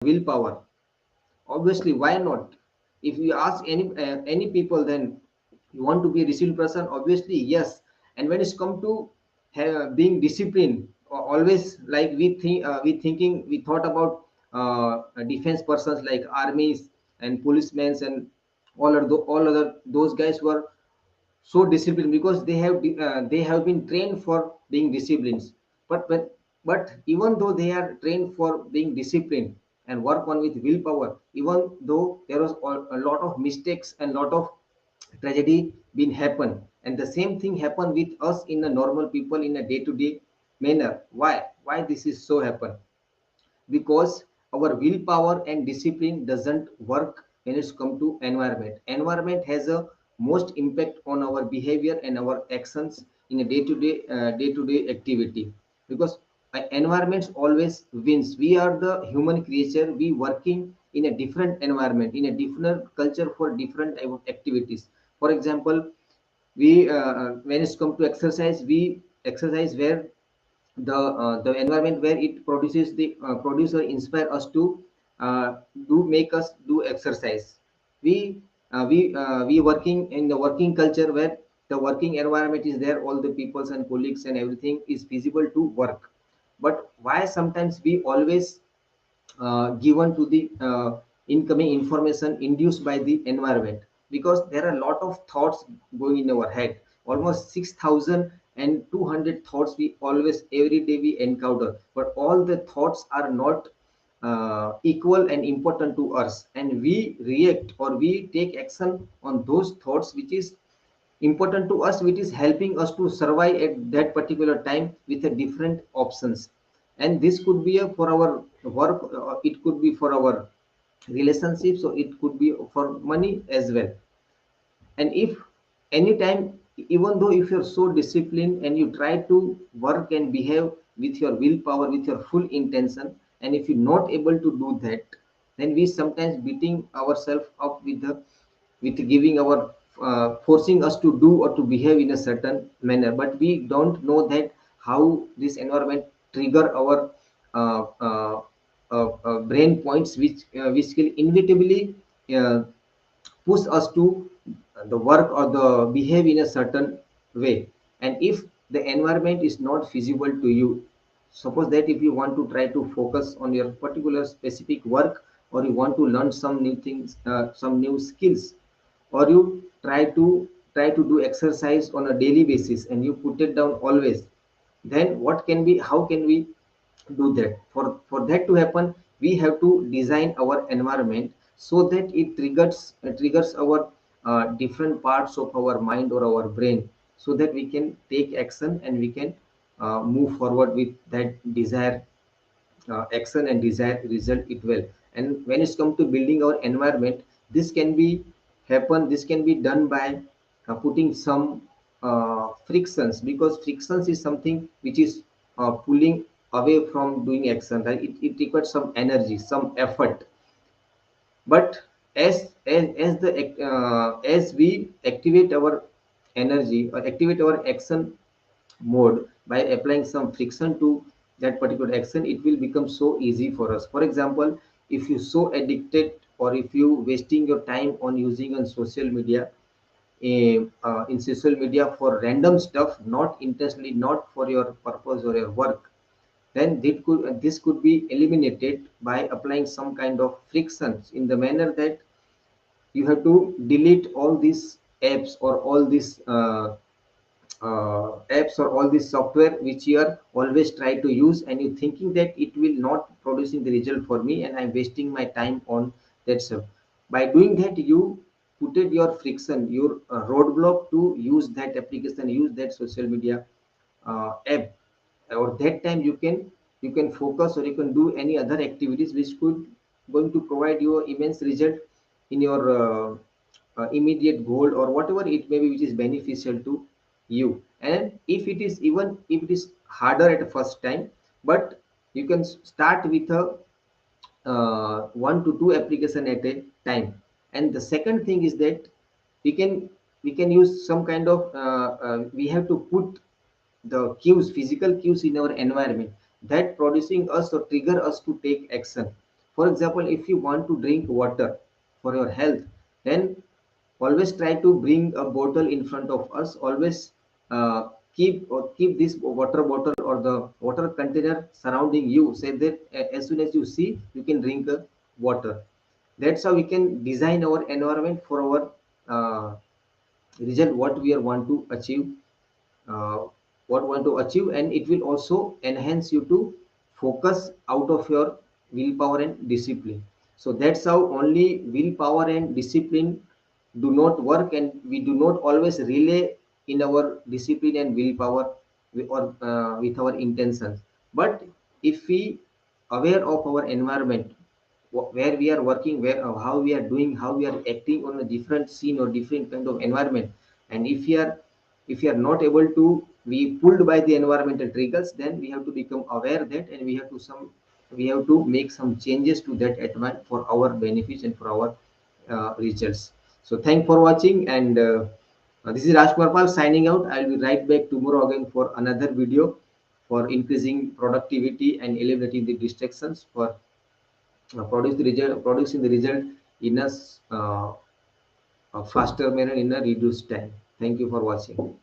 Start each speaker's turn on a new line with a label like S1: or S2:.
S1: willpower. Obviously, why not? If you ask any people, then you want to be a disciplined person, obviously yes. And when it's come to being disciplined, always like we thought about defense persons like armies and policemen and all other those guys were so disciplined because they have been trained for being disciplined. But but but even though they are trained for being disciplined and work on with willpower, even though there was a lot of mistakes and lot of tragedy been happen, and the same thing happen with us in a normal people in a day-to-day manner. Why this is so happen? Because our willpower and discipline doesn't work when it's come to environment has a most impact on our behavior and our actions in a day-to-day activity. Because environments always wins. We are the human creature, we working in a different environment, in a different culture for different type of activities. For example, we when it's come to exercise, we exercise where the environment where it produces the producer inspire us to do make us do exercise. We working in the working culture where the working environment is there, all the peoples and colleagues and everything is feasible to work. But why sometimes we always given to the incoming information induced by the environment? Because there are a lot of thoughts going in our head, almost 6,200 thoughts we always every day we encounter, but all the thoughts are not equal and important to us, and we react or we take action on those thoughts which is important to us, which is helping us to survive at that particular time with a different options. And this could be a, for our work, it could be for our relationships, or it could be for money as well. And if anytime, even though if you're so disciplined and you try to work and behave with your willpower, with your full intention, and if you're not able to do that, then we sometimes beating ourselves up with the with giving our forcing us to do or to behave in a certain manner, but we don't know that how this environment trigger our brain points which will inevitably uh, push us to the work or the behave in a certain way. And if the environment is not feasible to you, suppose that if you want to try to focus on your particular specific work, or you want to learn some new things, some new skills, or you try to do exercise on a daily basis and you put it down always, then what can be how can we do that? For that to happen, we have to design our environment so that it triggers our different parts of our mind or our brain, so that we can take action and we can move forward with that desired action and desired result it well. And when it's come to building our environment, this can be done by putting some frictions, because frictions is something which is pulling away from doing action, right? It requires some energy, some effort. But as we activate our energy or activate our action mode by applying some friction to that particular action, it will become so easy for us. For example, if you so addicted, or if you wasting your time on using on social media, in social media for random stuff, not intentionally, not for your purpose or your work, then this could be eliminated by applying some kind of frictions in the manner that you have to delete all these apps or all these apps or all this software which you are always try to use, and you thinking that it will not producing the result for me and I'm wasting my time on that stuff. By doing that, you put it your friction, your roadblock to use that application, use that social media app, or that time you can focus or you can do any other activities which could going to provide you immense result in your immediate goal or whatever it may be, which is beneficial to you. And if it is harder at first time, but you can start with a one to two application at a time. And the second thing is that we can we can use some kind of we have to put the cues, physical cues in our environment that producing us or trigger us to take action. For example, if you want to drink water for your health, then always try to bring a bottle in front of us. Always keep this water bottle or the water container surrounding you, so that as soon as you see, you can drink water. That's how we can design our environment for our result, what we are want to achieve, uh, what want to achieve. And it will also enhance you to focus out of your willpower and discipline. So that's how only willpower and discipline do not work, and we do not always rely in our discipline and willpower or with our intentions. But if we aware of our environment, where we are working, where how we are doing, how we are acting on a different scene or different kind of environment, and if we are not able to be pulled by the environmental triggers, then we have to become aware that, and we have to make some changes to that environment for our benefits and for our results. So thank for watching, and this is Rajkumar Pal signing out. I'll be right back tomorrow again for another video for increasing productivity and eliminating the distractions for producing the result in a faster manner in a reduced time. Thank you for watching.